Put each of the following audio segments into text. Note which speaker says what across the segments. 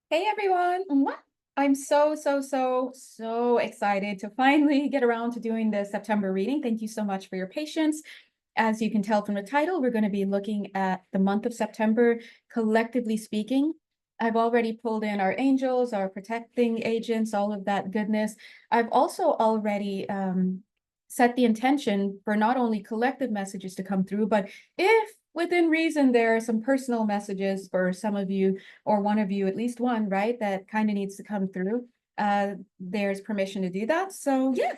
Speaker 1: Hey everyone. I'm so excited to finally get around to doing the September reading. Thank you so much for your patience. As you can tell from the title, we're going to be looking at the month of September, collectively speaking. I've already pulled in our angels, our protecting agents, all of that goodness. I've also already set the intention for not only collective messages to come through, but if within reason there are some personal messages for some of you or one of you, at least one, right, that kind of needs to come through. There's permission to do that. So yeah,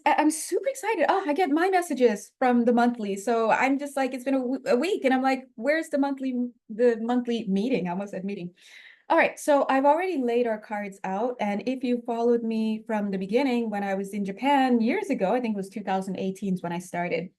Speaker 1: I'm super excited. Oh, I get my messages from the monthly. So I'm just like, it's been a week and I'm like, where's the monthly meeting? I almost said meeting. All right, so I've already laid our cards out. And if you followed me from the beginning, when I was in Japan years ago, I think it was 2018 is when I started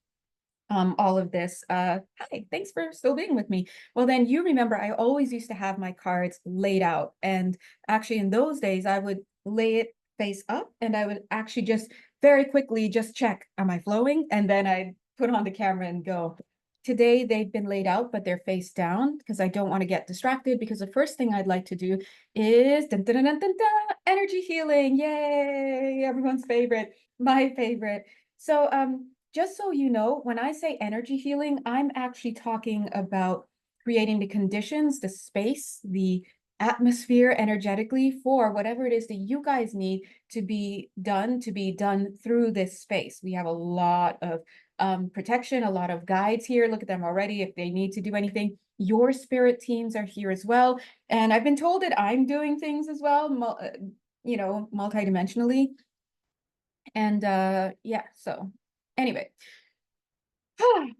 Speaker 1: all of this. Hi, thanks for still being with me. Well, then you remember I always used to have my cards laid out. And actually in those days, I would lay it face up and I would actually just very quickly just check, am I flowing? And then I'd put on the camera and go. Today they've been laid out, but they're face down because I don't want to get distracted because the first thing I'd like to do is dun, dun, dun, dun, dun, dun, energy healing. Yay, everyone's favorite, my favorite. So just so you know, when I say energy healing, I'm actually talking about creating the conditions, the space, the atmosphere energetically for whatever it is that you guys need to be done through this space. We have a lot of protection, a lot of guides here. Look at them already. If they need to do anything, your spirit teams are here as well. And I've been told that I'm doing things as well, multidimensionally. And yeah, so anyway,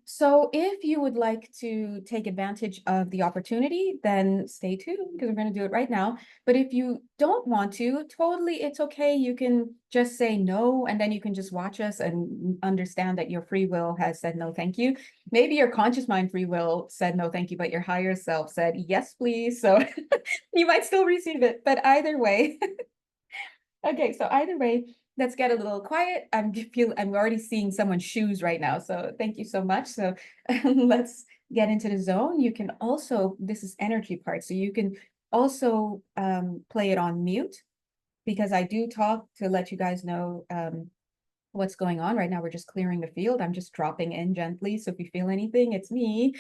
Speaker 1: so if you would like to take advantage of the opportunity, then stay tuned because we're going to do it right now. But if you don't want to, totally, it's okay. You can just say no, and then you can just watch us and understand that your free will has said no, thank you. Maybe your conscious mind free will said no, thank you, but your higher self said yes, please. So you might still receive it, but either way. Okay, so either way, let's get a little quiet. I'm already seeing someone's shoes right now. So thank you so much. So let's get into the zone. You can also, this is energy part. So you can also play it on mute because I do talk to let you guys know what's going on. Right now, we're just clearing the field. I'm just dropping in gently. So if you feel anything, it's me.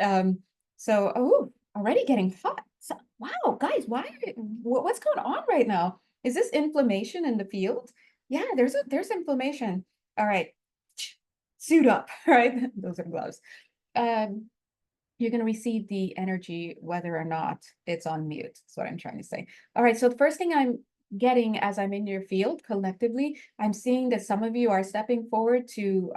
Speaker 1: Um, oh, already getting hot. So, wow, guys, what's going on right now? Is this inflammation in the field? Yeah, there's inflammation. All right, suit up, all right? Those are gloves. Um, you're going to receive the energy whether or not it's on mute. That's what I'm trying to say. All right, so the first thing I'm getting as I'm in your field collectively, I'm seeing that some of you are stepping forward to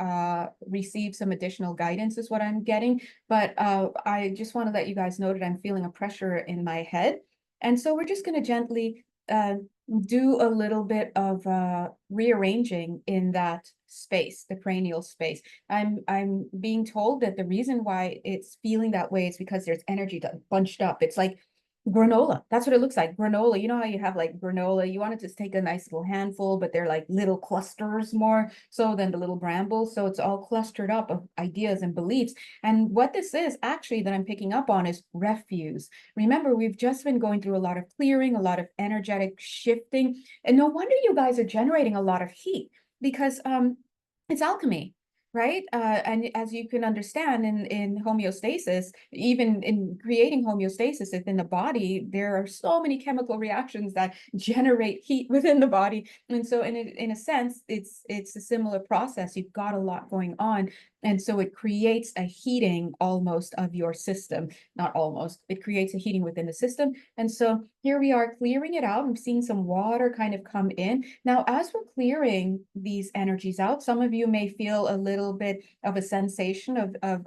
Speaker 1: receive some additional guidance is what I'm getting. But I just want to let you guys know that I'm feeling a pressure in my head. And so we're just going to gently do a little bit of rearranging in that space, the cranial space. I'm being told that the reason why it's feeling that way is because there's energy that bunched up. It's like granola. That's what it looks like. Granola. You know how you have like granola, you want to just take a nice little handful, but they're like little clusters more so than the little brambles. So it's all clustered up of ideas and beliefs. And what this is actually that I'm picking up on is refuse. Remember, we've just been going through a lot of clearing, a lot of energetic shifting, and no wonder you guys are generating a lot of heat because it's alchemy, right? And as you can understand in homeostasis, even in creating homeostasis within the body, there are so many chemical reactions that generate heat within the body. And so in a sense, it's a similar process. You've got a lot going on. And so it creates a heating almost of your system, not almost, it creates a heating within the system. And so here we are clearing it out. I'm seeing some water kind of come in. Now, as we're clearing these energies out, some of you may feel a little bit of a sensation of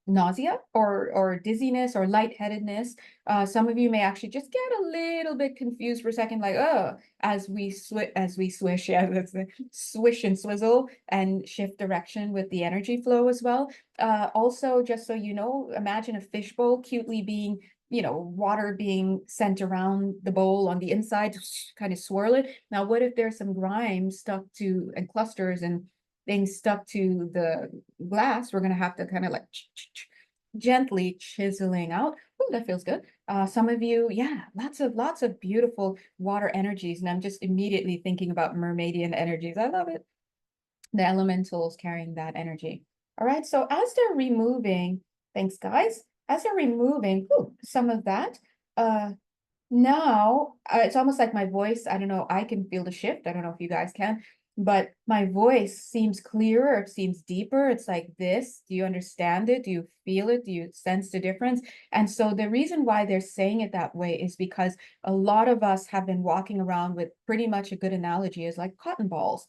Speaker 1: nausea or dizziness or lightheadedness. Some of you may actually just get a little bit confused for a second, like, oh, as we swish, yeah, that's the swish and swizzle and shift direction with the energy flow as well. Also, just so you know, imagine a fishbowl cutely being water being sent around the bowl on the inside, kind of swirl it. Now, what if there's some grime stuck to and clusters and things stuck to the glass? We're going to have to kind of like gently chiseling out. Oh, that feels good. Some of you, yeah, lots of beautiful water energies, and I'm just immediately thinking about mermaidian energies. I love it. The elementals carrying that energy. All right, so as they're removing, thanks guys, as they're removing some of that, uh, now, it's almost like my voice, I don't know, I can feel the shift. I don't know if you guys can, but my voice seems clearer, it seems deeper. It's like this. Do you understand it? Do you feel it? Do you sense the difference? And so the reason why they're saying it that way is because a lot of us have been walking around with pretty much a good analogy is like cotton balls.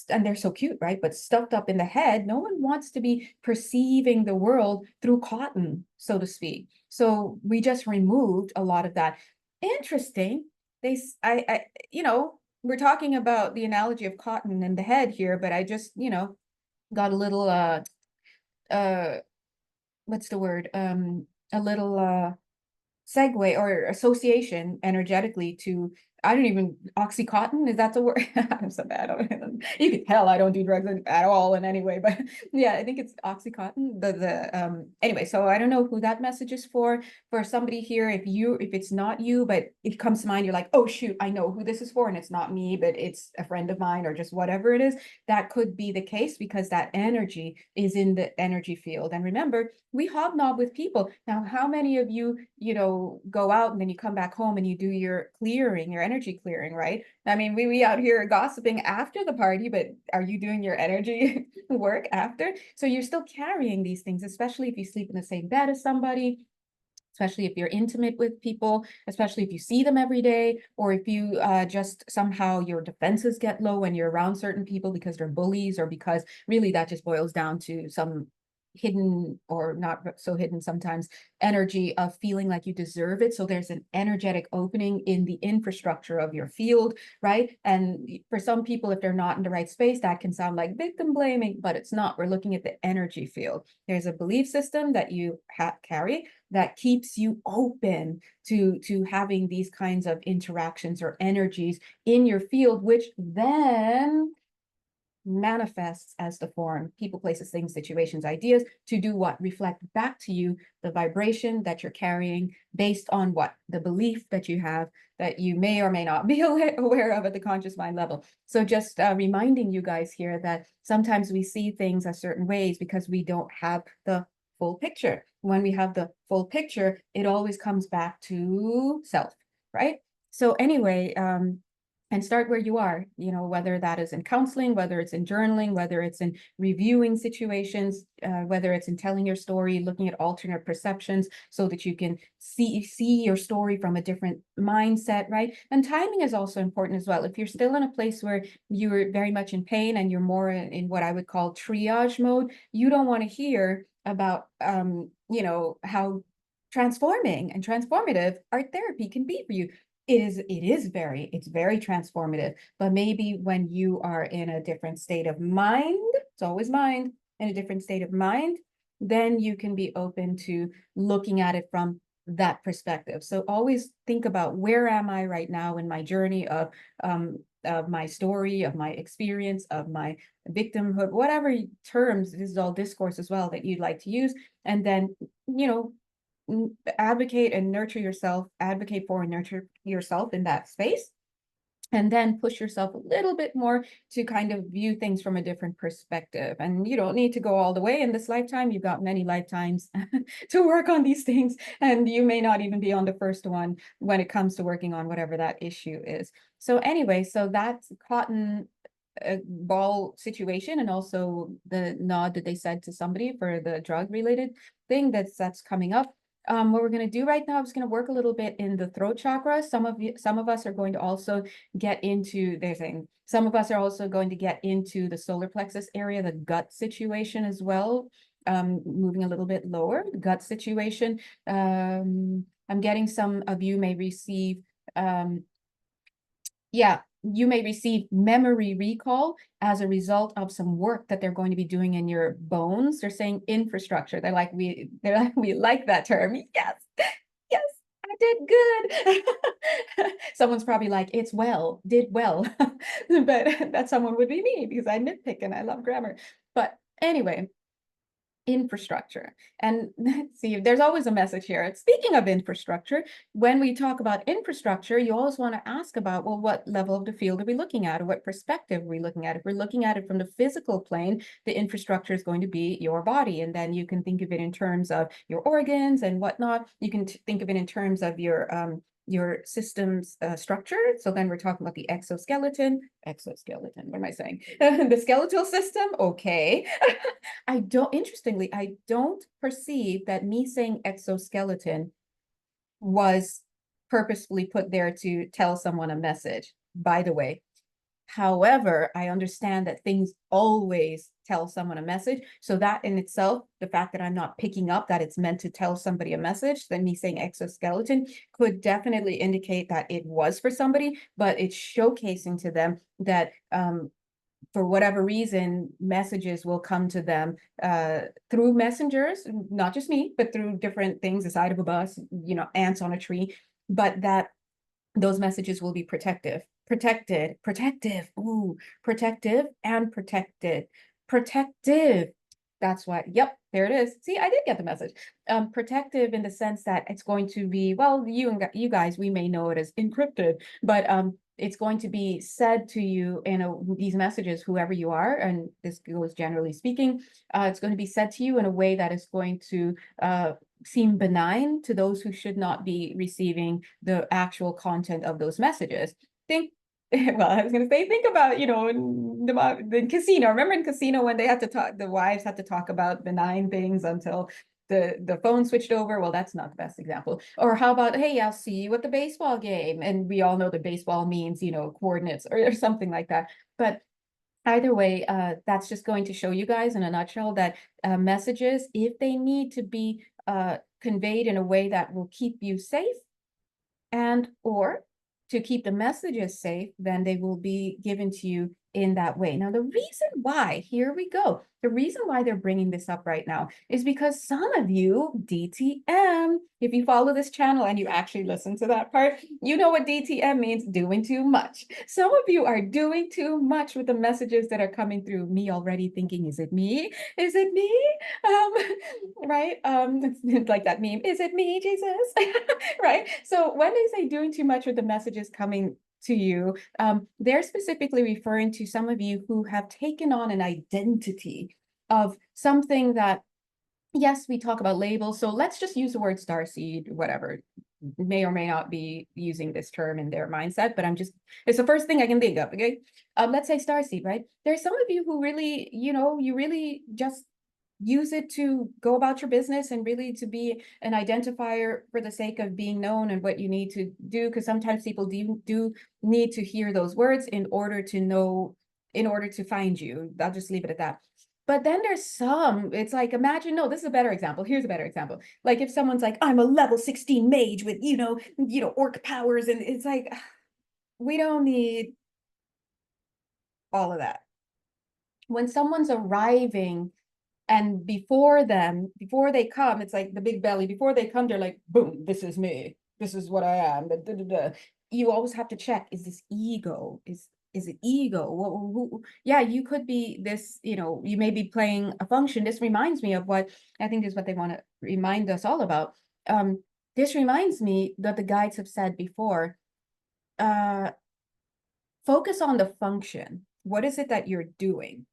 Speaker 1: And they're so cute, right? But stuffed up in the head, no one wants to be perceiving the world through cotton, so to speak. So we just removed a lot of that. Interesting. You know, we're talking about the analogy of cotton in the head here, but I just, you know, got a little, uh, what's the word? A little, segue or association energetically to, I don't even, oxycontin, is that the word? I'm so bad. You can tell I don't do drugs at all in any way, but yeah, I think it's oxycontin. Anyway, so I don't know who that message is for somebody here. If it's not you, but it comes to mind, you're like, oh shoot, I know who this is for, and it's not me, but it's a friend of mine or just whatever it is. That could be the case because that energy is in the energy field. And remember, we hobnob with people. Now, how many of you, you know, go out and then you come back home and you do your clearing, your energy clearing, right? I mean, we out here gossiping after the party, but are you doing your energy work after? So you're still carrying these things, especially if you sleep in the same bed as somebody, especially if you're intimate with people, especially if you see them every day, or if you just somehow your defenses get low when you're around certain people because they're bullies, or because really that just boils down to some hidden or not so hidden sometimes energy of feeling like you deserve it. So there's an energetic opening in the infrastructure of your field, right? And for some people, if they're not in the right space, that can sound like victim blaming, but it's not. We're looking at the energy field. There's a belief system that you carry that keeps you open to having these kinds of interactions or energies in your field, which then manifests as the form, people, places, things, situations, ideas, to do what? Reflect back to you the vibration that you're carrying based on what? The belief that you have that you may or may not be aware of at the conscious mind level. So just reminding you guys here that sometimes we see things a certain ways because we don't have the full picture. When we have the full picture, it always comes back to self, right? So anyway, and start where you are, you know, whether that is in counseling, whether it's in journaling, whether it's in reviewing situations, whether it's in telling your story, looking at alternate perceptions so that you can see your story from a different mindset, right? And timing is also important as well. If you're still in a place where you're very much in pain and you're more in what I would call triage mode, you don't want to hear about, you know, how transforming and transformative art therapy can be for you. It's very transformative, but maybe when you are in a different state of mind, it's always mind, in a different state of mind, then you can be open to looking at it from that perspective. So always think about, where am I right now in my journey of my story, of my experience, of my victimhood, whatever terms, this is all discourse as well that you'd like to use. And then, you know, advocate and nurture yourself, advocate for and nurture yourself in that space, and then push yourself a little bit more to kind of view things from a different perspective. And you don't need to go all the way in this lifetime. You've got many lifetimes to work on these things, and you may not even be on the first one when it comes to working on whatever that issue is. So anyway, so that's cotton ball situation, and also the nod that they said to somebody for the drug related thing that's coming up. What we're going to do right now is going to work a little bit in the throat chakra. Some of us are going to also get into, they're saying, some of us are also going to get into the solar plexus area, the gut situation as well. Moving a little bit lower, the gut situation. I'm getting some of you may receive, yeah, you may receive memory recall as a result of some work that they're going to be doing in your bones. They're saying infrastructure. We like that term. Yes, yes, I did good. Someone's probably like, it's well, did well. But that someone would be me because I nitpick and I love grammar. But anyway, infrastructure. And let's see, there's always a message here. Speaking of infrastructure, when we talk about infrastructure, you always want to ask about, well, what level of the field are we looking at, or what perspective are we looking at? If we're looking at it from the physical plane, the infrastructure is going to be your body. And then you can think of it in terms of your organs and whatnot. You can think of it in terms of your system's structure. So then we're talking about the exoskeleton, what am I saying? The skeletal system, okay. Interestingly, I don't perceive that me saying exoskeleton was purposefully put there to tell someone a message, by the way. However, I understand that things always tell someone a message. So that in itself, the fact that I'm not picking up that it's meant to tell somebody a message, then me saying exoskeleton could definitely indicate that it was for somebody, but it's showcasing to them that for whatever reason, messages will come to them through messengers, not just me, but through different things, the side of a bus, ants on a tree, but that those messages will be protective, protective and protected, protective. That's what, yep, there it is. See, I did get the message. Protective in the sense that it's going to be, well, you guys, we may know it as encrypted, but it's going to be said to you in these messages, whoever you are, and this goes generally speaking, it's going to be said to you in a way that is going to seem benign to those who should not be receiving the actual content of those messages. Well, I was going to say, think about, in the casino. Remember in casino when they had to talk, the wives had to talk about benign things until the phone switched over. Well, that's not the best example. Or how about, hey, I'll see you at the baseball game. And we all know that baseball means, coordinates or something like that. But either way, that's just going to show you guys in a nutshell that messages, if they need to be conveyed in a way that will keep you safe, and or to keep the messages safe, then they will be given to you in that way. Now, the reason why, here we go, the reason why they're bringing this up right now is because some of you, DTM, if you follow this channel and you actually listen to that part, you know what DTM means, doing too much. Some of you are doing too much with the messages that are coming through. Me already thinking, is it me? Is it me? Right? It's like that meme, is it me, Jesus? Right? So when they say doing too much with the messages coming to you, they're specifically referring to some of you who have taken on an identity of something that, yes, we talk about labels. So let's just use the word starseed, whatever, may or may not be using this term in their mindset, but it's the first thing I can think of, okay? Let's say starseed, right? There's some of you who really, you really just use it to go about your business and really to be an identifier for the sake of being known and what you need to do, because sometimes people do need to hear those words in order to know, in order to find you. I'll just leave it at that. But then there's some, it's like, imagine, no, this is a better example. Here's a better example. Like if someone's like, I'm a level 16 mage with, orc powers, and it's like, we don't need all of that. When someone's arriving and before they come, it's like the big belly, before they come, they're like, boom, this is me. This is what I am. Da, da, da, da. You always have to check, is this ego? Is it ego? Yeah, you could be this, you may be playing a function. This reminds me of what I think is what they want to remind us all about. This reminds me that the guides have said before, focus on the function. What is it that you're doing?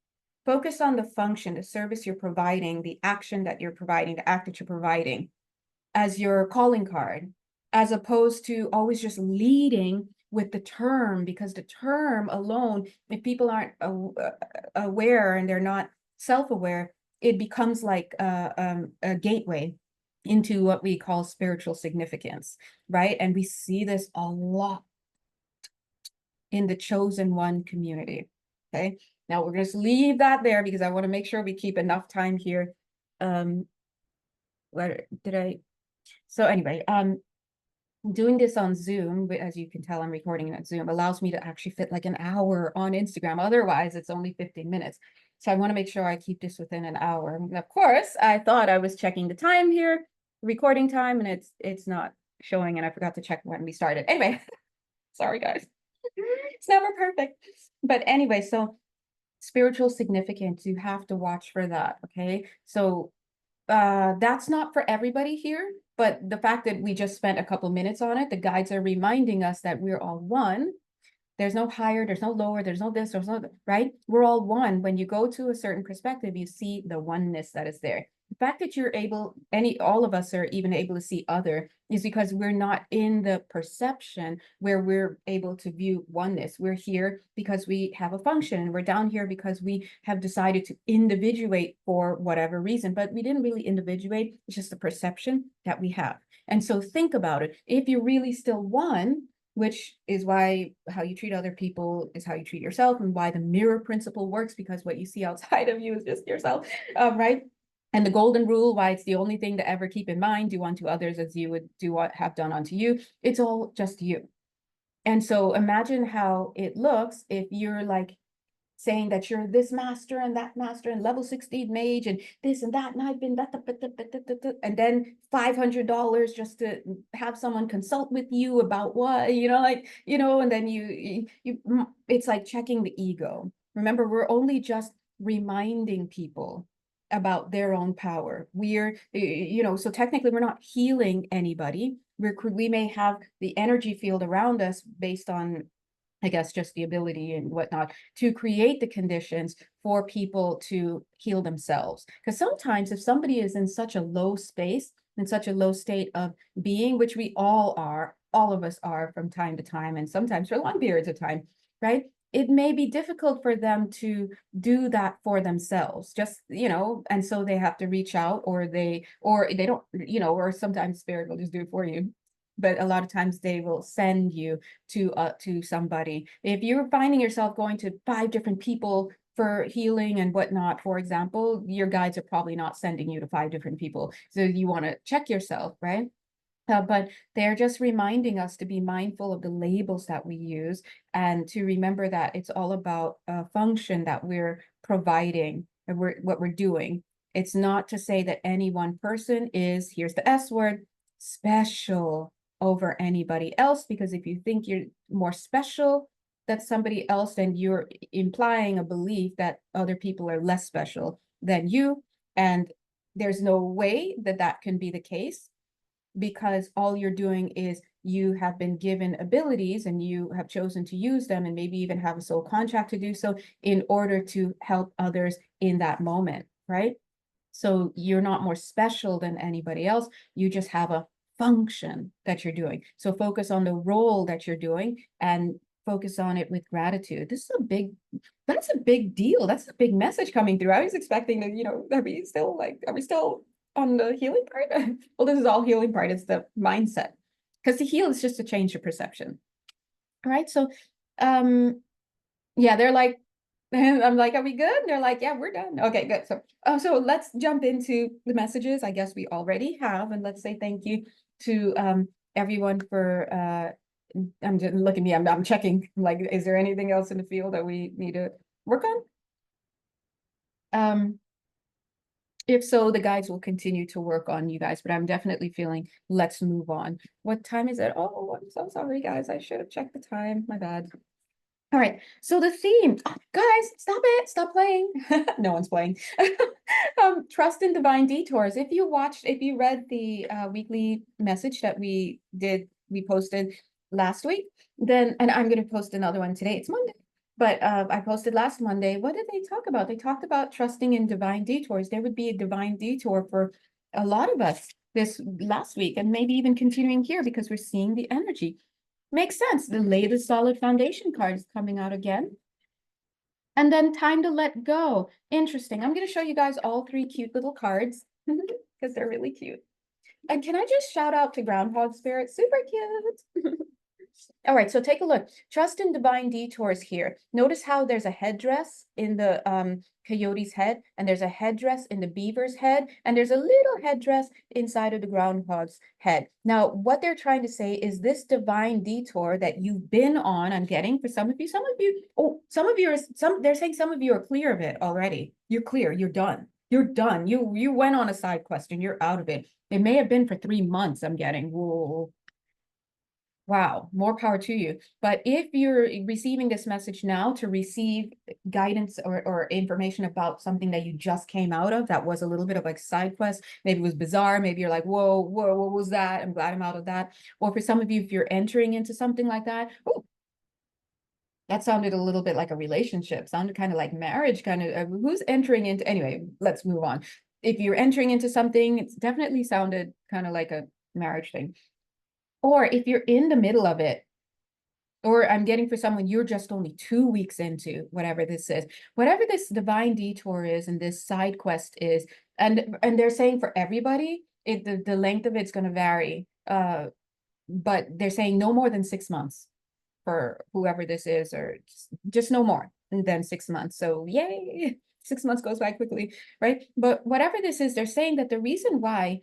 Speaker 1: Focus on the function, the service you're providing, the action that you're providing, the act that you're providing as your calling card, as opposed to always just leading with the term, because the term alone, if people aren't aware and they're not self-aware, it becomes like a gateway into what we call spiritual significance, right? And we see this a lot in the chosen one community, okay? Now we're going to leave that there because I want to make sure we keep enough time here. Where did I? So anyway, doing this on Zoom, as you can tell, I'm recording it on Zoom, allows me to actually fit like an hour on Instagram. Otherwise, it's only 15 minutes. So I want to make sure I keep this within an hour. And of course, I thought I was checking the time here, recording time, and it's not showing, and I forgot to check when we started. Anyway, sorry guys. It's never perfect. But anyway, so spiritual significance, you have to watch for that, okay? So That's not for everybody here, but the fact that we just spent a couple minutes on it, the guides are reminding us that we're all one. There's no higher, there's no lower, there's no this, there's no, right? We're all one. When you go to a certain perspective, you see the oneness that is there. The fact that you're able, all of us are even able to see other is because we're not in the perception where we're able to view oneness. We're here because we have a function, and we're down here because we have decided to individuate for whatever reason, but we didn't really individuate. It's just the perception that we have. And so think about it. If you're really still one, which is why how you treat other people is how you treat yourself, and why the mirror principle works, because what you see outside of you is just yourself, right? And the golden rule, why it's the only thing to ever keep in mind: do unto others as you would do what have done unto you. It's all just you. And so imagine how it looks if you're like saying that you're this master and level 16 mage and this and that, and I've been that, and then $500 just to have someone consult with you about what, like, and then it's like checking the ego. Remember, we're only just reminding people about their own power. So technically we're not healing anybody. We may have the energy field around us based on, I guess, just the ability and whatnot to create the conditions for people to heal themselves. Because sometimes if somebody is in such a low space, in such a low state of being, which we all are, all of us are from time to time, and sometimes for long periods of time, right? It may be difficult for them to do that for themselves, just, and so they have to reach out, or they don't, or sometimes spirit will just do it for you. But a lot of times they will send you to somebody. If you're finding yourself going to 5 different people for healing and whatnot, for example, your guides are probably not sending you to 5 different people. So you want to check yourself, right? But they're just reminding us to be mindful of the labels that we use, and to remember that it's all about a function that we're providing, and what we're doing. It's not to say that any one person is, here's the S word, special over anybody else, because if you think you're more special than somebody else, then you're implying a belief that other people are less special than you. And there's no way that that can be the case, because all you're doing is you have been given abilities and you have chosen to use them, and maybe even have a soul contract to do so in order to help others in that moment, right? So you're not more special than anybody else. You just have a function that you're doing. So focus on the role that you're doing, and focus on it with gratitude. That's a big deal. That's a big message coming through. I was expecting that, are we still on the healing part? Well, this is all healing part. It's the mindset. Because to heal is just to change your perception. All right. So, yeah, they're like, and I'm like, are we good? And they're like, yeah, we're done. Okay, good. So let's jump into the messages. I guess we already have, and let's say thank you to everyone for I'm just, look at me, I'm checking, like, is there anything else in the field that we need to work on? If so, the guides will continue to work on you guys, but I'm definitely feeling let's move on. What time is it? Oh, I'm so sorry, guys. I should have checked the time. My bad. All right, so the theme, guys, stop it, stop playing. No one's playing. Trust in divine detours. If you read the weekly message that we posted last week, then, and I'm going to post another one today. It's Monday, but I posted last Monday. What did they talk about? They talked about trusting in divine detours. There would be a divine detour for a lot of us this last week, and maybe even continuing here, because we're seeing the energy. Makes sense. The lay the solid foundation card is coming out again. And then time to let go. Interesting. I'm going to show you guys all 3 cute little cards because they're really cute. And can I just shout out to Groundhog Spirit? Super cute. All right, so take a look. Trust in divine detours here. Notice how there's a headdress in the coyote's head, and there's a headdress in the beaver's head, and there's a little headdress inside of the groundhog's head. Now, what they're trying to say is this divine detour that you've been on, I'm getting for some of you, they're saying some of you are clear of it already. You're clear, you're done. You're done. You went on a side quest and you're out of it. It may have been for 3 months, I'm getting. Whoa. Wow, more power to you. But if you're receiving this message now to receive guidance or information about something that you just came out of that was a little bit of like side quest, maybe it was bizarre, maybe you're like, whoa, what was that? I'm glad I'm out of that. Or for some of you, if you're entering into something like that, oh, that sounded a little bit like a relationship, sounded kind of like marriage, kind of who's entering into, anyway, let's move on. If you're entering into something, it's definitely sounded kind of like a marriage thing. Or if you're in the middle of it, or I'm getting for someone, you're just only 2 weeks into whatever this is, whatever this divine detour is and this side quest is, and they're saying for everybody, the length of it's going to vary. But they're saying no more than 6 months for whoever this is, or just no more than 6 months. So yay, 6 months goes by quickly, right? But whatever this is, they're saying that the reason why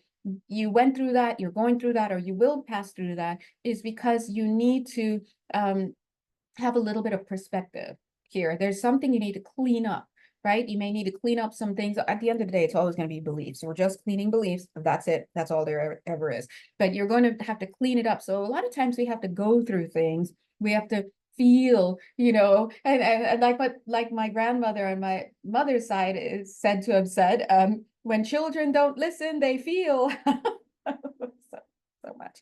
Speaker 1: you went through that, you're going through that, or you will pass through that is because you need to have a little bit of perspective here. There's something you need to clean up, right? You may need to clean up some things. At the end of the day, it's always going to be beliefs. We're just cleaning beliefs. That's it. That's all there ever is. But you're going to have to clean it up. So a lot of times we have to go through things. We have to feel, and like my grandmother on my mother's side is said to have said, when children don't listen, they feel. So much,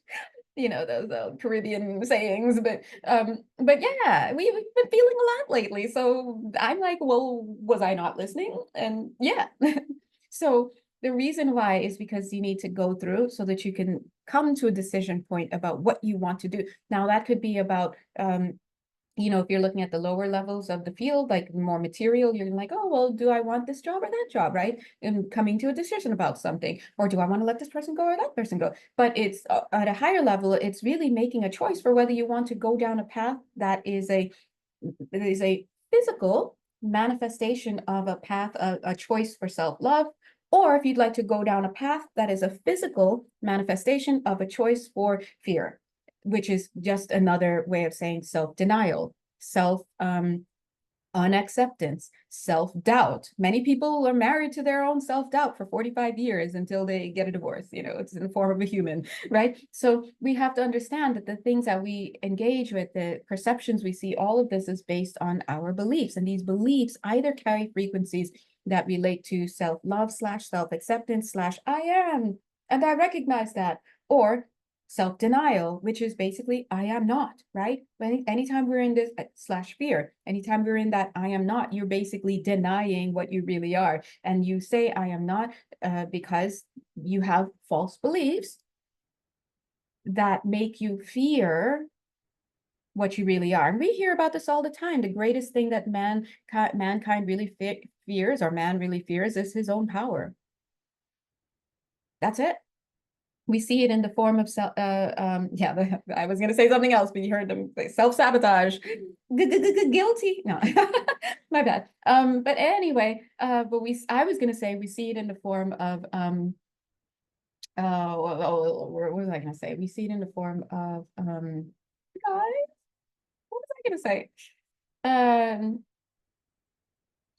Speaker 1: those Caribbean sayings, but yeah, we've been feeling a lot lately. So I'm like, well, was I not listening? And yeah. So the reason why is because you need to go through so that you can come to a decision point about what you want to do. Now that could be about if you're looking at the lower levels of the field, like more material, you're like, oh, well, do I want this job or that job, right? And coming to a decision about something, or do I want to let this person go or that person go? But it's at a higher level, it's really making a choice for whether you want to go down a path that is a physical manifestation of a path, a choice for self-love, or if you'd like to go down a path that is a physical manifestation of a choice for fear, which is just another way of saying self-denial, unacceptance, self-doubt. Many people are married to their own self-doubt for 45 years until they get a divorce. It's in the form of a human, right? So we have to understand that the things that we engage with, the perceptions we see, all of this is based on our beliefs. And these beliefs either carry frequencies that relate to self-love / self-acceptance / I am, and I recognize that, or self-denial, which is basically I am not, right? Anytime we're in this / fear, anytime we're in that I am not, you're basically denying what you really are. And you say I am not because you have false beliefs that make you fear what you really are. And we hear about this all the time. The greatest thing that mankind really fears, or man really fears, is his own power. That's it. We see it in the form of I was going to say something else, but you heard them say self-sabotage. Guilty. No, my bad. But anyway, I was going to say we see it in the form of what was I going to say? We see it in the form of guys, what was I going to say?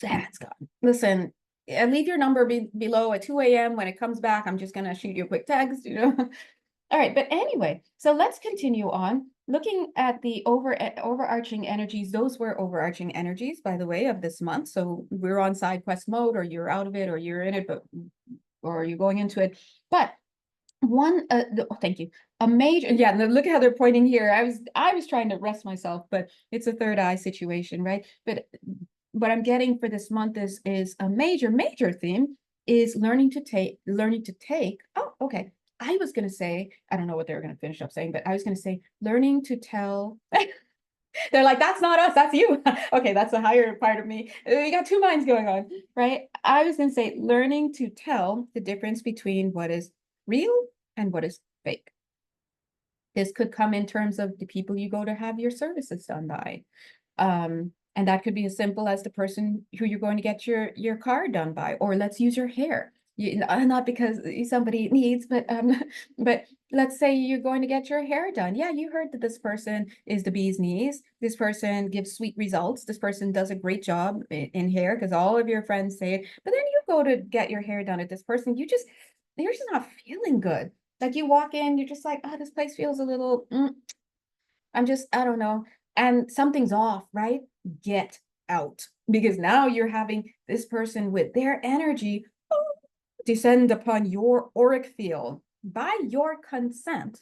Speaker 1: It's gone. Listen, leave your number below at 2 a.m. When it comes back, I'm just going to shoot you a quick text, All right, but anyway, so let's continue on looking at the overarching energies. Those were overarching energies, by the way, of this month. So we're on side quest mode, or you're out of it, or you're in it, or you're going into it. But thank you. A major, yeah, look at how they're pointing here. I was trying to rest myself, but it's a third eye situation, right? But what I'm getting for this month is a major theme is learning to take. Oh, okay. I was going to say, I don't know what they were going to finish up saying, but I was going to say learning to tell. They're like, that's not us, that's you. Okay, that's the higher part of me. We got two minds going on, right? I was going to say learning to tell the difference between what is real and what is fake. This could come in terms of the people you go to have your services done by. And that could be as simple as the person who you're going to get your car done by, or let's use your hair. Not because somebody needs, but let's say you're going to get your hair done. Yeah, you heard that this person is the bee's knees. This person gives sweet results. This person does a great job in hair because all of your friends say it. But then you go to get your hair done at this person, you're just not feeling good. Like you walk in, you're just like, oh, this place feels a little I don't know. And something's off, right? Get out. Because now you're having this person with their energy descend upon your auric field. By your consent,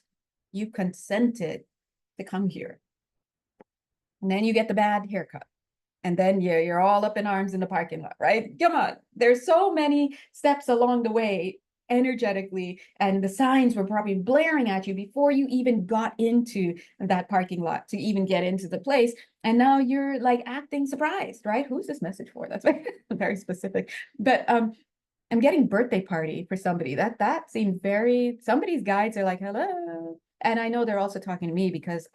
Speaker 1: you consented to come here. And then you get the bad haircut. And then you're all up in arms in the parking lot, right? Come on. There's so many steps along the way energetically, and the signs were probably blaring at you before you even got into that parking lot to even get into the place. And now you're like acting surprised, right? Who's this message for? That's very specific. But I'm getting birthday party for somebody. That seemed very, somebody's guides are like, hello. And I know they're also talking to me because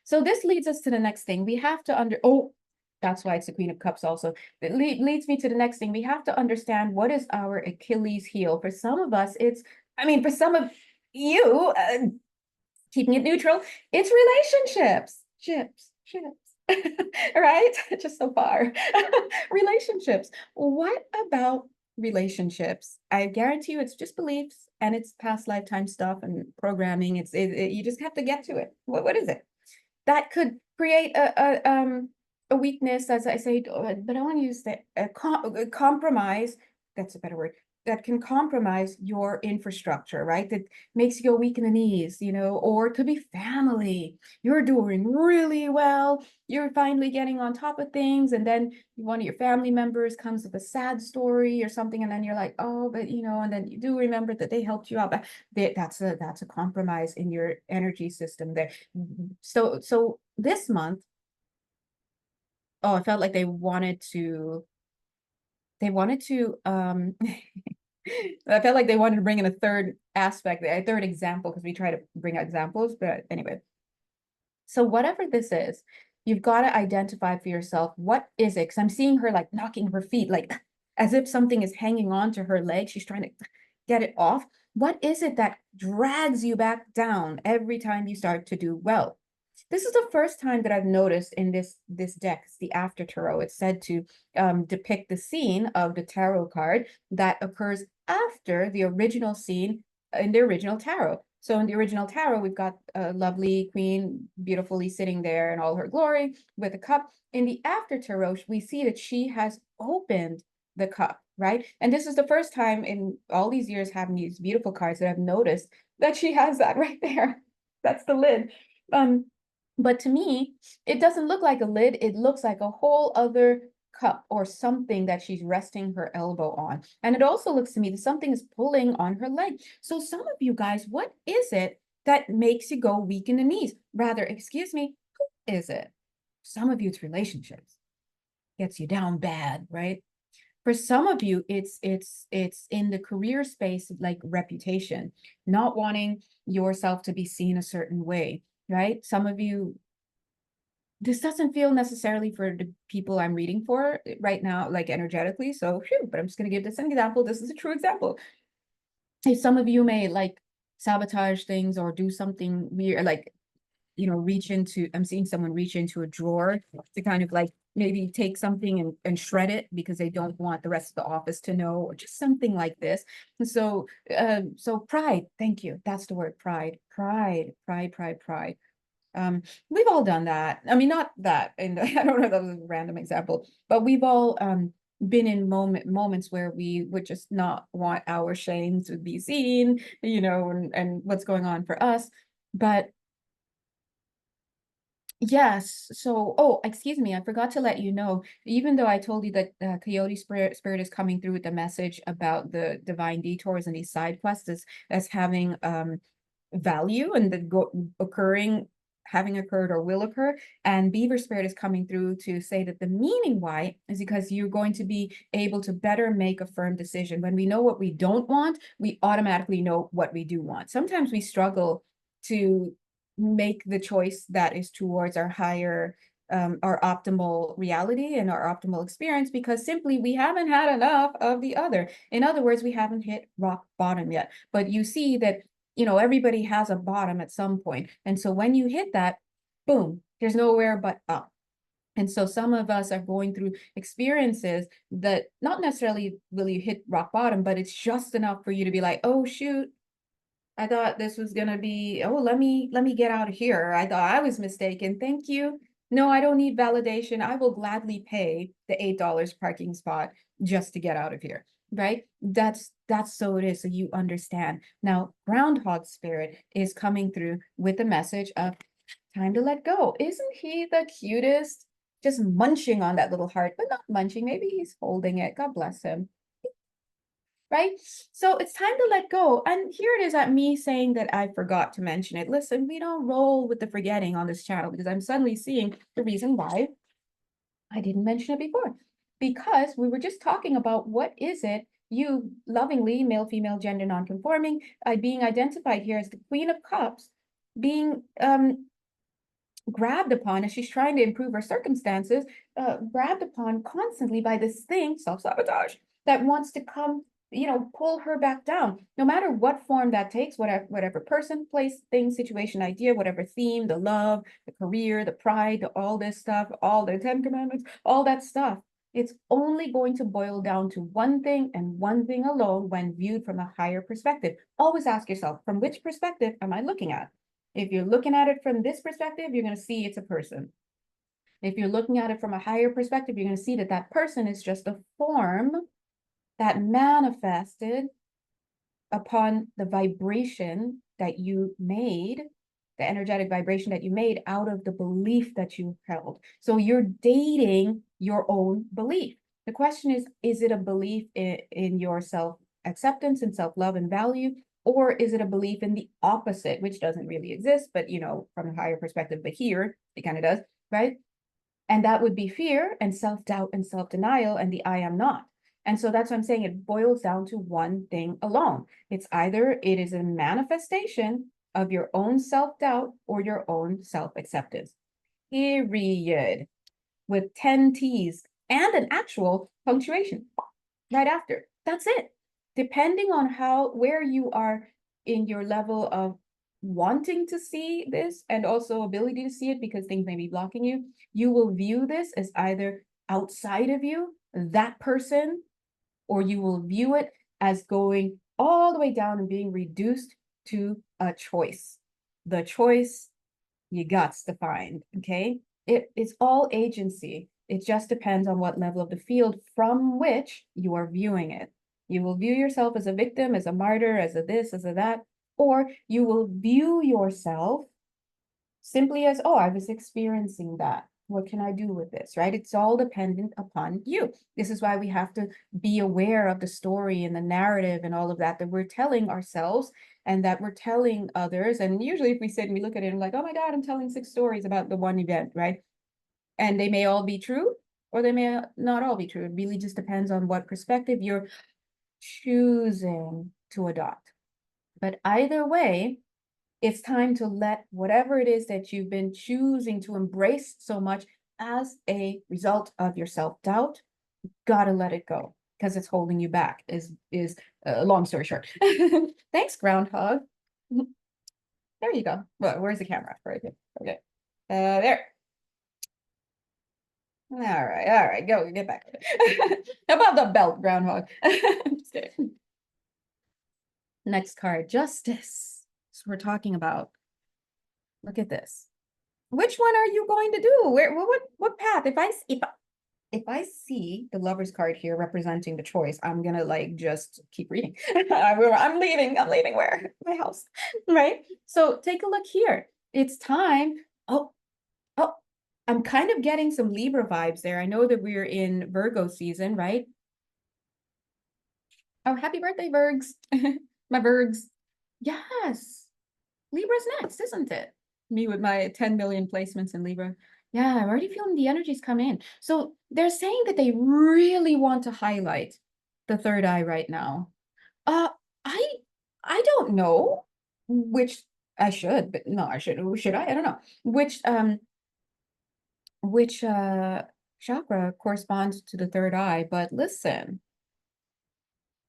Speaker 1: so this leads us to the next thing. We have to that's why it's the Queen of Cups also. It leads me to the next thing. We have to understand what is our Achilles heel. For some of us, for some of you, keeping it neutral, it's relationships. Ships. Right? Just so far. Relationships. What about relationships? I guarantee you it's just beliefs and it's past lifetime stuff and programming. You just have to get to it. What is it? That could create a weakness, as I say, but I want to use a compromise. That's a better word. That can compromise your infrastructure, right? That makes you go weak in the knees, or it could be family. You're doing really well. You're finally getting on top of things. And then one of your family members comes with a sad story or something. And then you're like, oh, but and then you do remember that they helped you out. But that's a compromise in your energy system there. So this month, I felt like they wanted to I felt like they wanted to bring in a third aspect, a third example, because we try to bring examples, but anyway. So whatever this is, you've got to identify for yourself, what is it? Because I'm seeing her like knocking her feet, like as if something is hanging on to her leg. She's trying to get it off. What is it that drags you back down every time you start to do well? This is the first time that I've noticed in this deck, it's the after tarot. It's said to depict the scene of the tarot card that occurs after the original scene in the original tarot. So in the original tarot, we've got a lovely queen, beautifully sitting there in all her glory with a cup. In the after tarot, we see that she has opened the cup, right? And this is the first time in all these years having these beautiful cards that I've noticed that she has that right there. That's the lid. But to me, it doesn't look like a lid. It looks like a whole other cup or something that she's resting her elbow on. And it also looks to me that something is pulling on her leg. So some of you guys, what is it that makes you go weak in the knees? Rather, excuse me, who is it? Some of you, it's relationships. Gets you down bad, right? For some of you, it's in the career space, like reputation, not wanting yourself to be seen a certain way, right? Some of you, this doesn't feel necessarily for the people I'm reading for right now, like energetically. So, but I'm just going to give this an example. This is a true example. If some of you may like sabotage things or do something weird, like, reach into, I'm seeing someone reach into a drawer to kind of like maybe take something and shred it because they don't want the rest of the office to know, or just something like this. So, so pride, thank you. That's the word, pride. We've all done that. I mean, not that, and I don't know if that was a random example, but we've all been in moments where we would just not want our shame to be seen, and what's going on for us. But yes, so excuse me, I forgot to let you know, even though I told you that Coyote Spirit is coming through with the message about the divine detours and these side quests as having value and occurring, having occurred or will occur, and Beaver Spirit is coming through to say that the meaning why is because you're going to be able to better make a firm decision. When we know what we don't want, we automatically know what we do want. Sometimes we struggle to make the choice that is towards our higher our optimal reality and our optimal experience, because simply we haven't had enough of the other. In other words, we haven't hit rock bottom yet. But you see that everybody has a bottom at some point. And so when you hit that, boom, there's nowhere but up. And so some of us are going through experiences that not necessarily will you hit rock bottom, but it's just enough for you to be like, oh, shoot, I thought this was gonna be, oh, let me get out of here. I thought I was mistaken. Thank you. No, I don't need validation. I will gladly pay the $8 parking spot just to get out of here. Right? That's so it is. So you understand. Now, groundhog spirit is coming through with the message of time to let go. Isn't he the cutest? Just munching on that little heart, but not munching. Maybe he's holding it. God bless him. Right? So it's time to let go. And here it is at me saying that I forgot to mention it. Listen, we don't roll with the forgetting on this channel because I'm suddenly seeing the reason why I didn't mention it before. Because we were just talking about what is it you lovingly, male, female, gender nonconforming, being identified here as the Queen of Cups, being grabbed upon as she's trying to improve her circumstances, grabbed upon constantly by this thing, self-sabotage, that wants to come, pull her back down, no matter what form that takes, whatever person, place, thing, situation, idea, whatever theme, the love, the career, the pride, all this stuff, all the 10 commandments, all that stuff. It's only going to boil down to one thing and one thing alone when viewed from a higher perspective. Always ask yourself, from which perspective am I looking at? If you're looking at it from this perspective, you're going to see it's a person. If you're looking at it from a higher perspective, you're going to see that that person is just a form that manifested upon the vibration that you made, the energetic vibration that you made out of the belief that you held. So you're dating your own belief. The question is it a belief in your self-acceptance and self-love and value? Or is it a belief in the opposite, which doesn't really exist, but from a higher perspective, but here it kind of does, right? And that would be fear and self-doubt and self-denial and the I am not. And so that's what I'm saying. It boils down to one thing alone. It's either it is a manifestation of your own self-doubt or your own self-acceptance. Period. With 10 T's and an actual punctuation right after. That's it. Depending on where you are in your level of wanting to see this and also ability to see it because things may be blocking you, you will view this as either outside of you, that person, or you will view it as going all the way down and being reduced to a choice. The choice you got to find, okay? It's all agency. It just depends on what level of the field from which you are viewing it. You will view yourself as a victim, as a martyr, as a this, as a that, or you will view yourself simply as, oh, I was experiencing that. What can I do with this, right? It's all dependent upon you. This is why we have to be aware of the story and the narrative and all of that we're telling ourselves and that we're telling others. And usually if we sit and we look at it and like, oh my God, I'm telling 6 stories about the one event, right? And they may all be true or they may not all be true. It really just depends on what perspective you're choosing to adopt. But either way, it's time to let whatever it is that you've been choosing to embrace so much as a result of your self-doubt, gotta let it go because it's holding you back is long story short. Thanks, groundhog. There you go. Well, where's the camera? Right here. Okay. There. All right, go, get back. How about the belt, groundhog? Just kidding. Next card, justice. So we're talking about. Look at this. Which one are you going to do? What path? If I see the Lover's card here representing the choice, I'm gonna like just keep reading. I'm leaving where? My house, right? So take a look here. It's time. Oh, I'm kind of getting some Libra vibes there. I know that we're in Virgo season, right? Oh, happy birthday, Virgs. My Virgs. Yes. Libra's next, isn't it? Me with my 10 million placements in Libra. Yeah, I'm already feeling the energies come in. So they're saying that they really want to highlight the third eye right now. Uh, I I don't know which I should, but no, I should. Should I? I don't know. Which chakra corresponds to the third eye, but listen,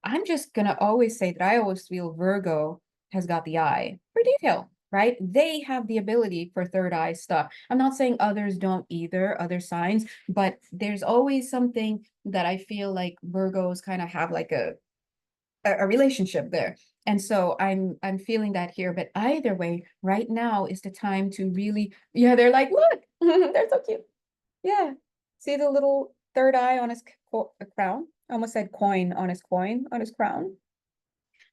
Speaker 1: I'm just gonna always say that I always feel Virgo has got the eye for detail, right? They have the ability for third eye stuff. I'm not saying others don't either, other signs, but there's always something that I feel like Virgos kind of have like a relationship there. And so I'm feeling that here. But either way, right now is the time to really, yeah, they're like, look, they're so cute. Yeah. See the little third eye on his crown? I almost said coin on his crown.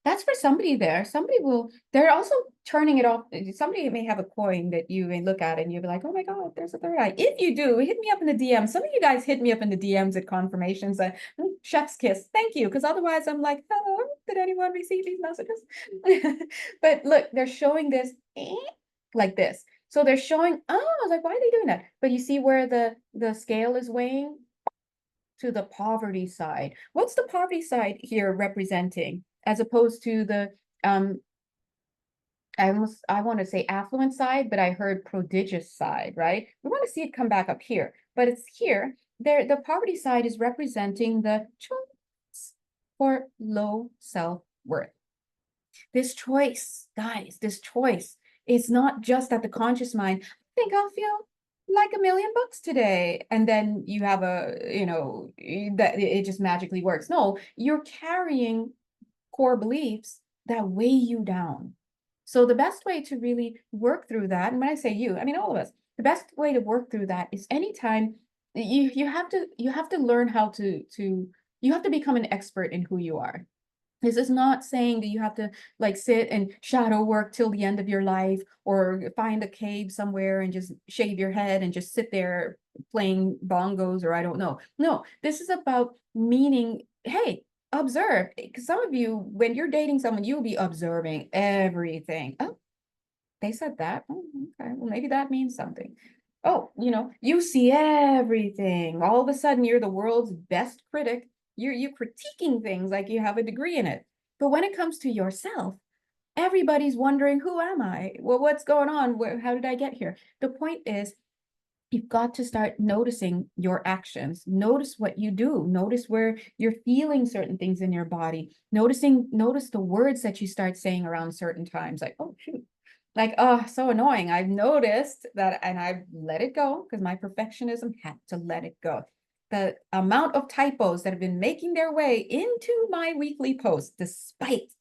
Speaker 1: That's for somebody there. Somebody will, they're also turning it off. Somebody may have a coin that you may look at and you'll be like, oh my God, there's a third eye. If you do, hit me up in the DMs. Some of you guys hit me up in the DMs at confirmations. Chef's kiss. Thank you. Because otherwise I'm like, hello, did anyone receive these messages? But look, they're showing this like this. So they're showing, oh, I was like, why are they doing that? But you see where the scale is weighing? To the poverty side. What's the poverty side here representing, as opposed to the I want to say affluent side, but I heard prodigious side, right? We want to see it come back up here, but it's here. There, the poverty side is representing the choice for low self-worth. This choice, guys, this choice is not just at the conscious mind. I think I'll feel like $1,000,000 today. And then you have that it just magically works. No, you're carrying core beliefs that weigh you down. So the best way to really work through that, and when I say you, I mean all of us, the best way to work through that is anytime you have to learn how to you have to become an expert in who you are. This is not saying that you have to like sit and shadow work till the end of your life or find a cave somewhere and just shave your head and just sit there playing bongos or I don't know. No, this is about meaning, hey, observe. Because some of you, when you're dating someone, you'll be observing everything. Oh, they said that. Oh, okay, well, maybe that means something. Oh, you see everything. All of a sudden, you're the world's best critic. You're critiquing things like you have a degree in it. But when it comes to yourself, everybody's wondering, who am I? Well, what's going on? How did I get here? The point is, you've got to start noticing your actions. Notice what you do. Notice where you're feeling certain things in your body. Notice the words that you start saying around certain times. Like, oh, shoot. Like, oh, so annoying. I've noticed that and I've let it go because my perfectionism had to let it go. The amount of typos that have been making their way into my weekly posts, despite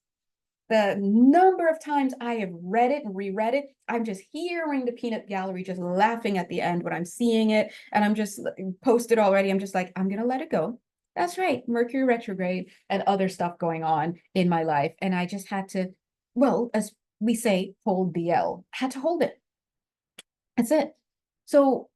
Speaker 1: the number of times I have read it and reread it, I'm just hearing the peanut gallery just laughing at the end when I'm seeing it. And I'm just posted already. I'm just like, I'm going to let it go. That's right. Mercury retrograde and other stuff going on in my life. And I just had to, well, as we say, hold the L. Had to hold it. That's it. So,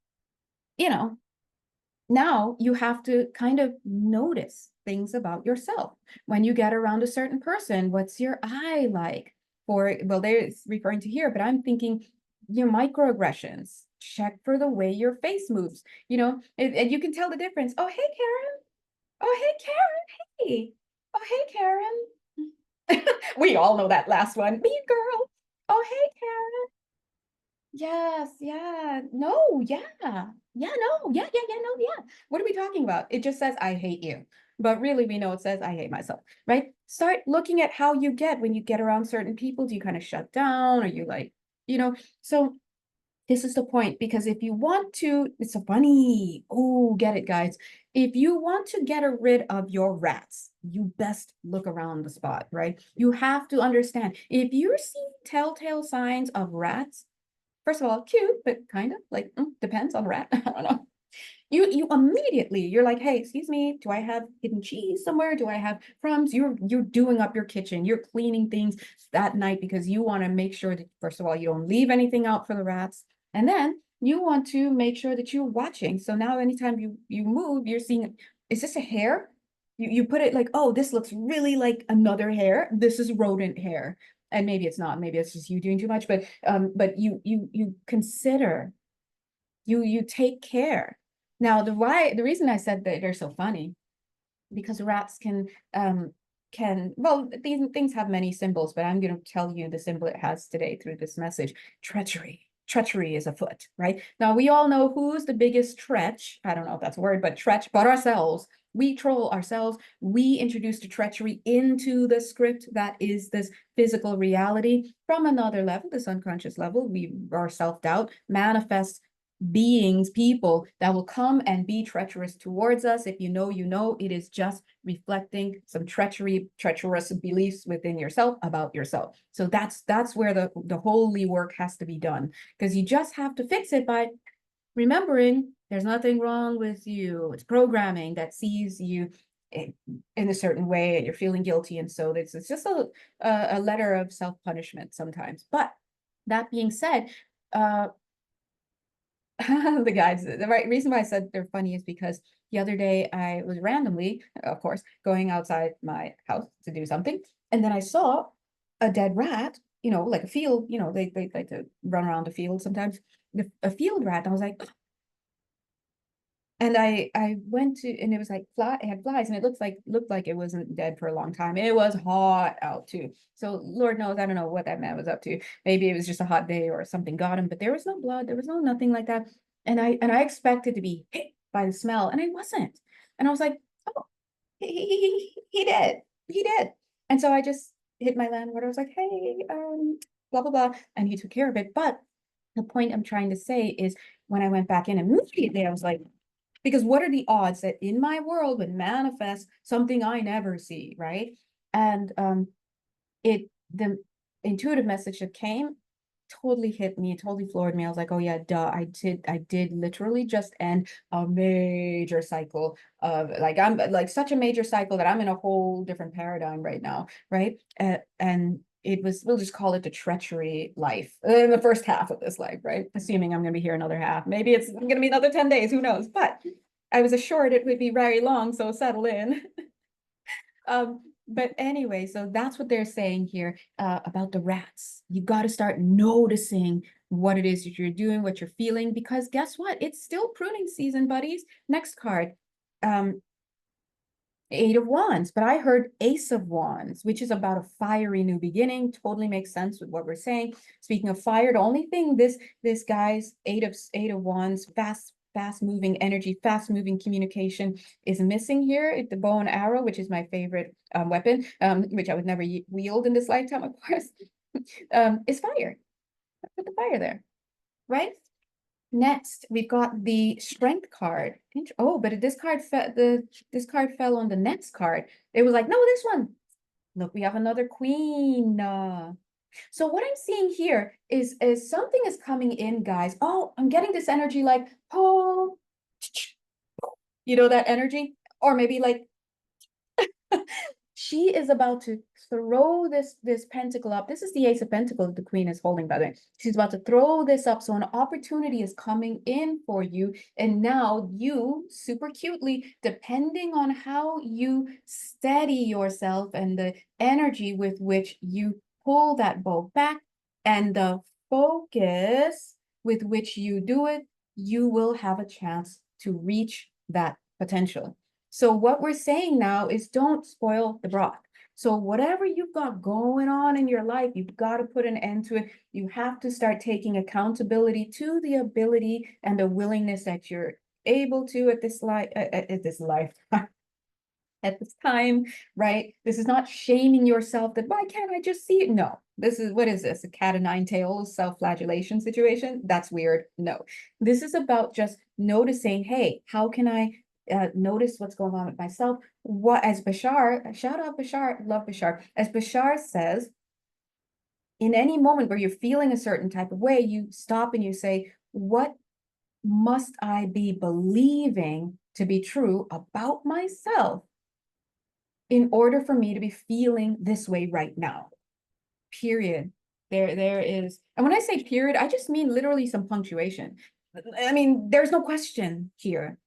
Speaker 1: now you have to kind of notice things about yourself. When you get around a certain person, what's your eye like? Well, they're referring to here, but I'm thinking your microaggressions. Check for the way your face moves, and you can tell the difference. Oh, hey, Karen. Oh, hey, Karen. Hey. Oh, hey, Karen. We all know that last one. Me, girl. Oh, hey, Karen. Yes, yeah, no, yeah, no, no, yeah. What are we talking about? It just says, I hate you. But really, we know it says, I hate myself, right? Start looking at how you get when you get around certain people. Do you kind of shut down? Or you like, so this is the point, because if you want to, it's a funny, oh, get it, guys. If you want to get rid of your rats, you best look around the spot, right? You have to understand, if you're seeing telltale signs of rats, first of all, cute, but kind of like depends on the rat. I don't know. You immediately you're like, hey, excuse me, do I have hidden cheese somewhere? Do I have crumbs? You're doing up your kitchen. You're cleaning things that night because you want to make sure that first of all you don't leave anything out for the rats, and then you want to make sure that you're watching. So now anytime you move, you're seeing, is this a hair? You put it like, oh, this looks really like another hair. This is rodent hair. And maybe it's not, maybe it's just you doing too much, but you consider, you take care. Now the reason I said that they're so funny, because rats well, these things have many symbols, but I'm going to tell you the symbol it has today through this message. Treachery is afoot, right? Now we all know who's the biggest tretch. I don't know if that's a word, but tretch, but ourselves. We troll ourselves. We introduce the treachery into the script that is this physical reality from another level, this unconscious level. Our self-doubt manifests beings, people that will come and be treacherous towards us. If you know, you know, it is just reflecting some treacherous beliefs within yourself about yourself. So that's where the holy work has to be done, because you just have to fix it by remembering there's nothing wrong with you. It's programming that sees you in a certain way, and you're feeling guilty, and so it's just a letter of self-punishment sometimes. But that being said, the guys, the right reason why I said they're funny is because the other day I was randomly, of course, going outside my house to do something, and then I saw a dead rat, like a field, they like to run around the field sometimes, a field rat. And I was like, and I went to, and it was like it had flies, and it looked like it wasn't dead for a long time. It was hot out too. So Lord knows, I don't know what that man was up to. Maybe it was just a hot day or something got him, but there was no blood, there was no nothing like that. And I expected to be hit by the smell, and I wasn't. And I was like, oh, he did. He did. And so I just hit my landlord. I was like, hey, blah blah blah. And he took care of it. But the point I'm trying to say is, when I went back in immediately, I was like, because what are the odds that in my world would manifest something I never see, right? And the intuitive message that came totally hit me, totally floored me. I was like, oh yeah, duh, I did literally just end a major cycle of, like, I'm like such a major cycle that I'm in a whole different paradigm right now, right? And it was, we'll just call it the treachery life in the first half of this life, right? Assuming I'm going to be here another half. Maybe it's going to be another 10 days, who knows? But I was assured it would be very long, so settle in. But anyway, so that's what they're saying here about the rats. You got to start noticing what it is that you're doing, what you're feeling, because guess what? It's still pruning season, buddies. Next card, Eight of Wands, but I heard Ace of Wands, which is about a fiery new beginning. Totally makes sense with what we're saying. Speaking of fire, the only thing this guy's Eight of Wands, fast moving energy, fast moving communication is missing here. The bow and arrow, which is my favorite weapon, which I would never wield in this lifetime, of course, is fire. Put the fire there, right? Next, we've got the strength card. Oh, but this card fell on the next card. It was like, no, this one. Look, we have another queen. So what I'm seeing here is something is coming in, guys. Oh, I'm getting this energy like, oh, that energy, or maybe like she is about to throw this pentacle up. This is the Ace of Pentacles the Queen is holding, by the way. She's about to throw this up. So an opportunity is coming in for you. And now you, super cutely, depending on how you steady yourself and the energy with which you pull that bow back and the focus with which you do it, you will have a chance to reach that potential. So what we're saying now is, don't spoil the broth. So whatever you've got going on in your life, you've got to put an end to it. You have to start taking accountability to the ability and the willingness that you're able to at this life, at this time, right? This is not shaming yourself that, why can't I just see it? No, this is, what is this? A cat of nine tails, self-flagellation situation? That's weird. No, this is about just noticing, hey, how can I notice what's going on with myself? What, as Bashar, shout out Bashar, love Bashar. As Bashar says, in any moment where you're feeling a certain type of way, you stop and you say, what must I be believing to be true about myself in order for me to be feeling this way right now? Period. There is, and when I say period, I just mean literally some punctuation. I mean, there's no question here.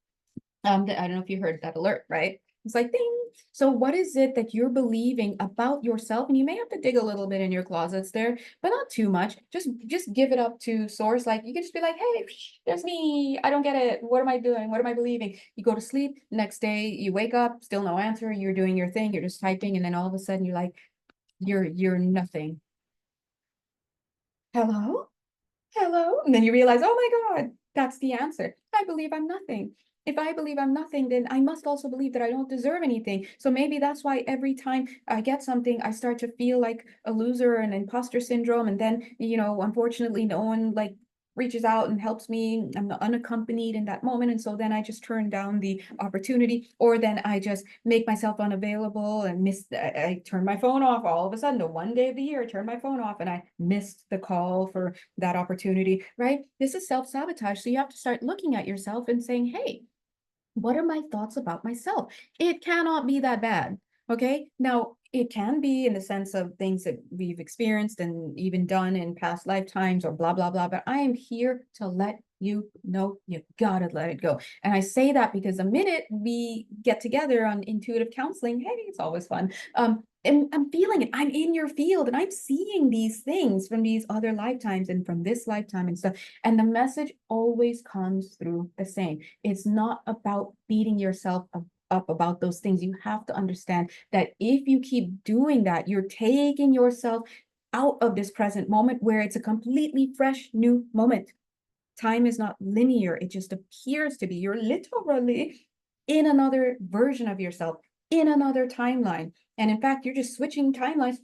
Speaker 1: I don't know if you heard that alert, right? It's like ding. So what is it that you're believing about yourself? And you may have to dig a little bit in your closets there, but not too much. Just give it up to source. Like, you can just be like, hey, there's me. I don't get it. What am I doing? What am I believing? You go to sleep. Next day, you wake up, still no answer. You're doing your thing. You're just typing, and then all of a sudden, you're like, you're nothing. Hello? Hello? And then you realize, oh my God, that's the answer. I believe I'm nothing. If I believe I'm nothing, then I must also believe that I don't deserve anything. So maybe that's why every time I get something, I start to feel like a loser and imposter syndrome. And then, unfortunately, no one like reaches out and helps me. I'm unaccompanied in that moment. And so then I just turn down the opportunity, or then I just make myself unavailable and I turn my phone off all of a sudden. The one day of the year, I turn my phone off and I missed the call for that opportunity, right? This is self-sabotage. So you have to start looking at yourself and saying, hey, what are my thoughts about myself? It cannot be that bad. Okay. Now, it can be in the sense of things that we've experienced and even done in past lifetimes or blah, blah, blah. But I am here to let you know you gotta let it go. And I say that because the minute we get together on intuitive counseling, hey, it's always fun. And I'm feeling it. I'm in your field and I'm seeing these things from these other lifetimes and from this lifetime and stuff. And the message always comes through the same. It's not about beating yourself up about those things. You have to understand that if you keep doing that, you're taking yourself out of this present moment where it's a completely fresh new moment. Time is not linear. It just appears to be. You're literally in another version of yourself, in another timeline. And in fact, you're just switching timelines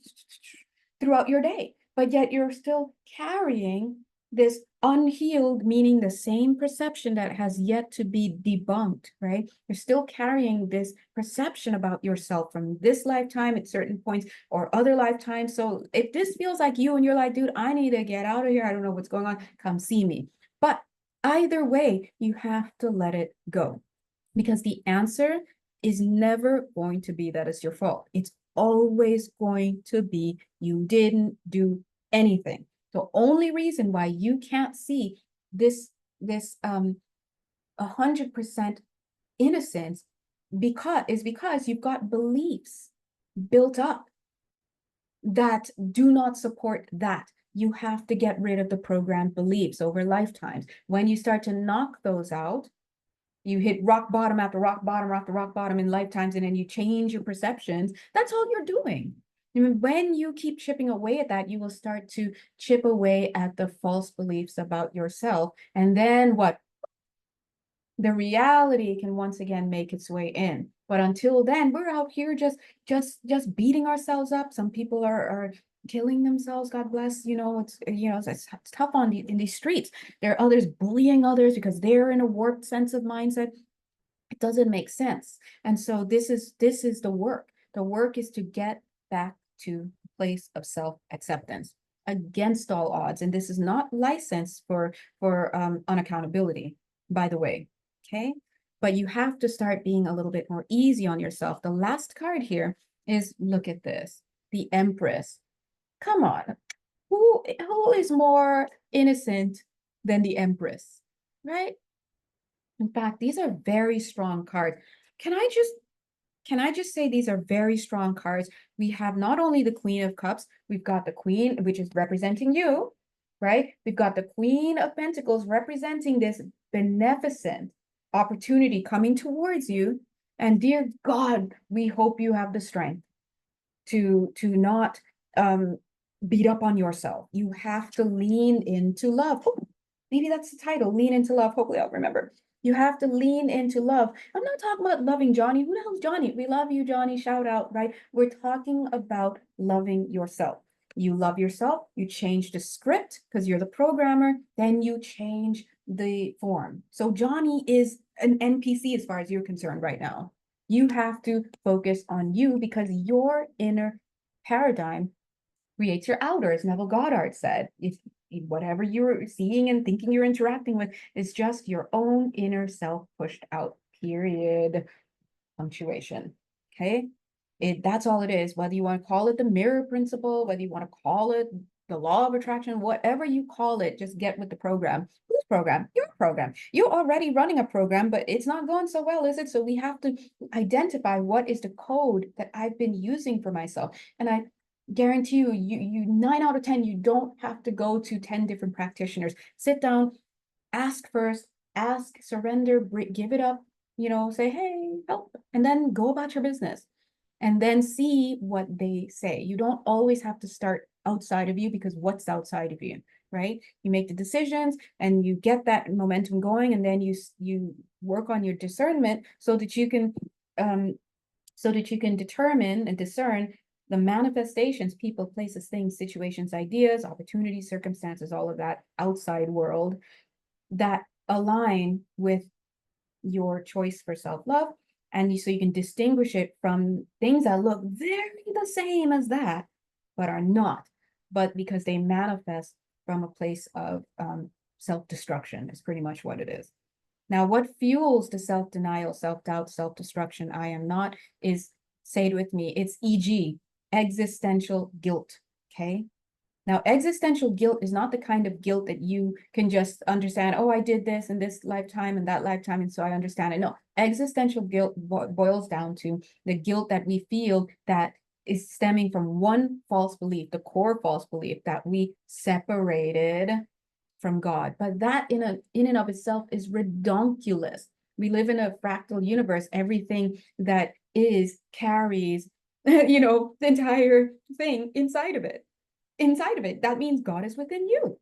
Speaker 1: throughout your day, but yet you're still carrying this unhealed, meaning the same perception that has yet to be debunked, right? You're still carrying this perception about yourself from this lifetime at certain points or other lifetimes. So if this feels like you and you're like, dude, I need to get out of here, I don't know what's going on, come see me. But either way, you have to let it go, because the answer is never going to be that it's your fault. It's always going to be you didn't do anything. The only reason why you can't see this 100% innocence because you've got beliefs built up that do not support that. You have to get rid of the programmed beliefs over lifetimes. When you start to knock those out, you hit rock bottom after rock bottom after rock bottom in lifetimes, and then you change your perceptions. That's all you're doing. And when you keep chipping away at that, you will start to chip away at the false beliefs about yourself. And then what? The reality can once again make its way in. But until then, we're out here just beating ourselves up. Some people are killing themselves. God bless. It's tough in these streets. There are others bullying others because they're in a warped sense of mindset. It doesn't make sense. And so this is the work. The work is to get back to a place of self-acceptance against all odds. And this is not licensed for unaccountability, by the way. Okay. But you have to start being a little bit more easy on yourself. The last card here is, look at this, the Empress. Come on. Who is more innocent than the Empress, right? In fact, these are very strong cards. Can I just say these are very strong cards? We have not only the Queen of Cups, we've got the Queen, which is representing you, right? We've got the Queen of Pentacles representing this beneficent opportunity coming towards you. And dear God, we hope you have the strength to not beat up on yourself. You have to lean into love. Oh, maybe that's the title, Lean Into Love. Hopefully I'll remember. You have to lean into love. I'm not talking about loving Johnny. Who the hell's Johnny? We love you, Johnny. Shout out, right? We're talking about loving yourself. You love yourself, you change the script because you're the programmer, then you change the form. So Johnny is an NPC as far as you're concerned right now. You have to focus on you because your inner paradigm creates your outer, as Neville Goddard said. If whatever you're seeing and thinking you're interacting with is just your own inner self pushed out, period, punctuation. Okay. That's all it is. Whether you want to call it the mirror principle, whether you want to call it the law of attraction, whatever you call it, just get with the program. Whose program? Your program. You're already running a program, but it's not going so well, is it? So we have to identify what is the code that I've been using for myself. And I guarantee you 9 out of 10, you don't have to go to 10 different practitioners. Sit down, ask first, surrender, give it up, say, hey, help, and then go about your business and then see what they say. You don't always have to start outside of you, because what's outside of you, right? You make the decisions and you get that momentum going, and then you work on your discernment so that you can determine and discern The manifestations, people, places, things, situations, ideas, opportunities, circumstances, all of that outside world that align with your choice for self-love. And so you can distinguish it from things that look very the same as that, but are not, but because they manifest from a place of self-destruction is pretty much what it is. Now, what fuels the self-denial, self-doubt, self-destruction, I am not, is, say it with me, it's e.g. existential guilt, okay? Now, existential guilt is not the kind of guilt that you can just understand, oh, I did this in this lifetime and that lifetime, and so I understand it. No, existential guilt boils down to the guilt that we feel that is stemming from one false belief, the core false belief that we separated from God. But that in and of itself is redonkulous. We live in a fractal universe. Everything that is carries, the entire thing inside of it. Inside of it, that means God is within you.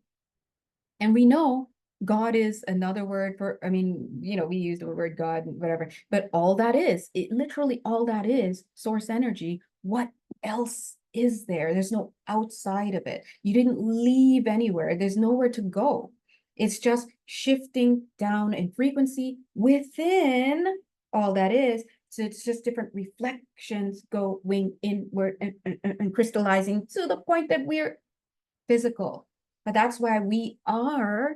Speaker 1: And we know God is another word for, I mean, we use the word God, whatever, but all that is, it literally all that is source energy. What else is there? There's no outside of it. You didn't leave anywhere. There's nowhere to go. It's just shifting down in frequency within all that is. So it's just different reflections going inward and crystallizing to the point that we're physical. But that's why we are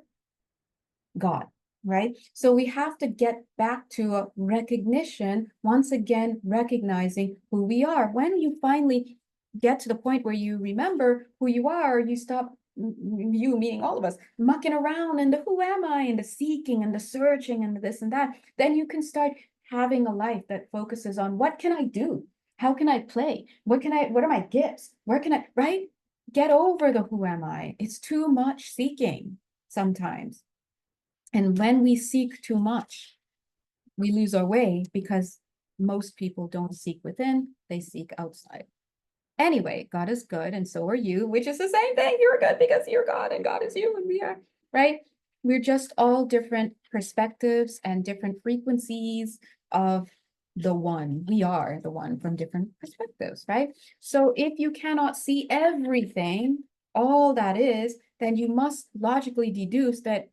Speaker 1: God, right? So we have to get back to a recognition, once again, recognizing who we are. When you finally get to the point where you remember who you are, you stop, you meaning all of us, mucking around and the who am I and the seeking and the searching and this and that. Then you can start having a life that focuses on what can I do? How can I play? What are my gifts? Where can I, right? Get over the who am I? It's too much seeking sometimes. And when we seek too much, we lose our way because most people don't seek within, they seek outside. Anyway, God is good and so are you, which is the same thing. You're good because you're God and God is you and we are, right? We're just all different perspectives and different frequencies of the one. We are the one from different perspectives, right? So if you cannot see everything, all that is, then you must logically deduce that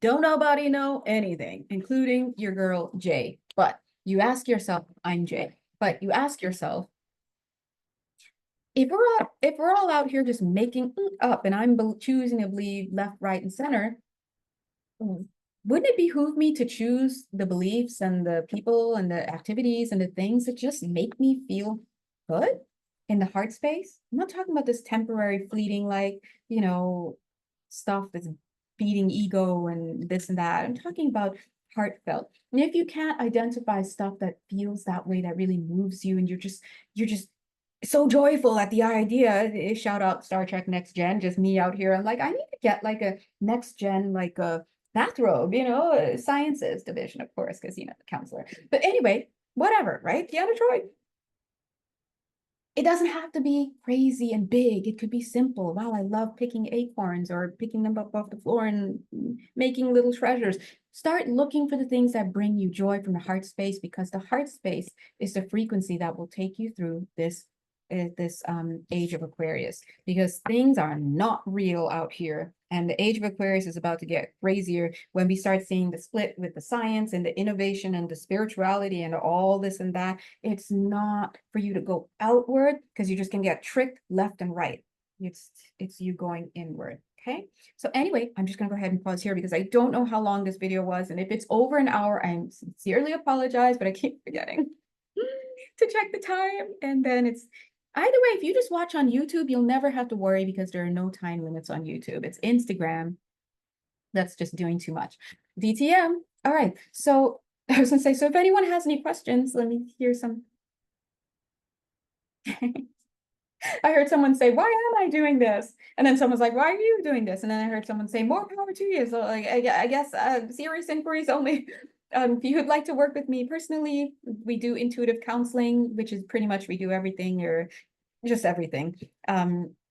Speaker 1: don't nobody know anything, including your girl Jay. But you ask yourself, I'm Jay. But you ask yourself, if we're all out here just making up and I'm choosing to believe left, right, and center, wouldn't it behoove me to choose the beliefs and the people and the activities and the things that just make me feel good in the heart space? I'm not talking about this temporary, fleeting, like, stuff that's feeding ego and this and that. I'm talking about heartfelt. And if you can't identify stuff that feels that way, that really moves you, and you're just so joyful at the idea, shout out Star Trek Next Gen, just me out here. I'm like, I need to get like a next gen, like a bathrobe, sciences division, of course, because, the counselor. But anyway, whatever, right? Deanna Troy. It doesn't have to be crazy and big. It could be simple. Wow, I love picking acorns or picking them up off the floor and making little treasures. Start looking for the things that bring you joy from the heart space, because the heart space is the frequency that will take you through this age of Aquarius, because things are not real out here. And the age of Aquarius is about to get crazier when we start seeing the split with the science and the innovation and the spirituality and all this and that. It's not for you to go outward, because you're just gonna get tricked left and right. It's you going inward. Okay. So anyway, I'm just gonna go ahead and pause here because I don't know how long this video was. And if it's over an hour, I sincerely apologize, but I keep forgetting to check the time. And then it's either way, if you just watch on YouTube, you'll never have to worry because there are no time limits on YouTube. It's Instagram that's just doing too much. DTM. All right. So I was gonna say, so if anyone has any questions, let me hear some. I heard someone say, why am I doing this? And then someone's like, why are you doing this? And then I heard someone say, more power to you. So like, I guess serious inquiries only. If you would like to work with me personally, we do intuitive counseling, which is pretty much we do everything, or just everything.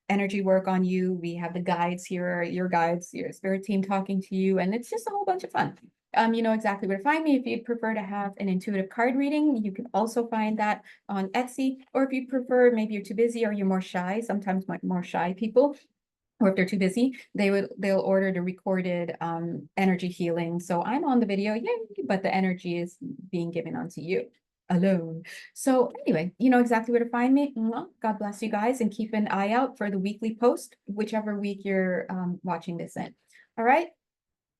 Speaker 1: Energy work on you. We have the guides here, your guides, your spirit team talking to you, and it's just a whole bunch of fun. You know exactly where to find me. If you'd prefer to have an intuitive card reading, you can also find that on Etsy. Or if you prefer, maybe you're too busy or you're more shy, sometimes more shy people, or if they're too busy, they'll order the recorded energy healing. So I'm on the video, yay, but the energy is being given onto you alone. So anyway, you know exactly where to find me. God bless you guys, and keep an eye out for the weekly post, whichever week you're watching this in. All right.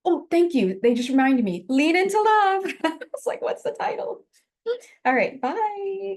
Speaker 1: Oh, thank you. They just reminded me. Lean into love. I was like, what's the title? All right. Bye.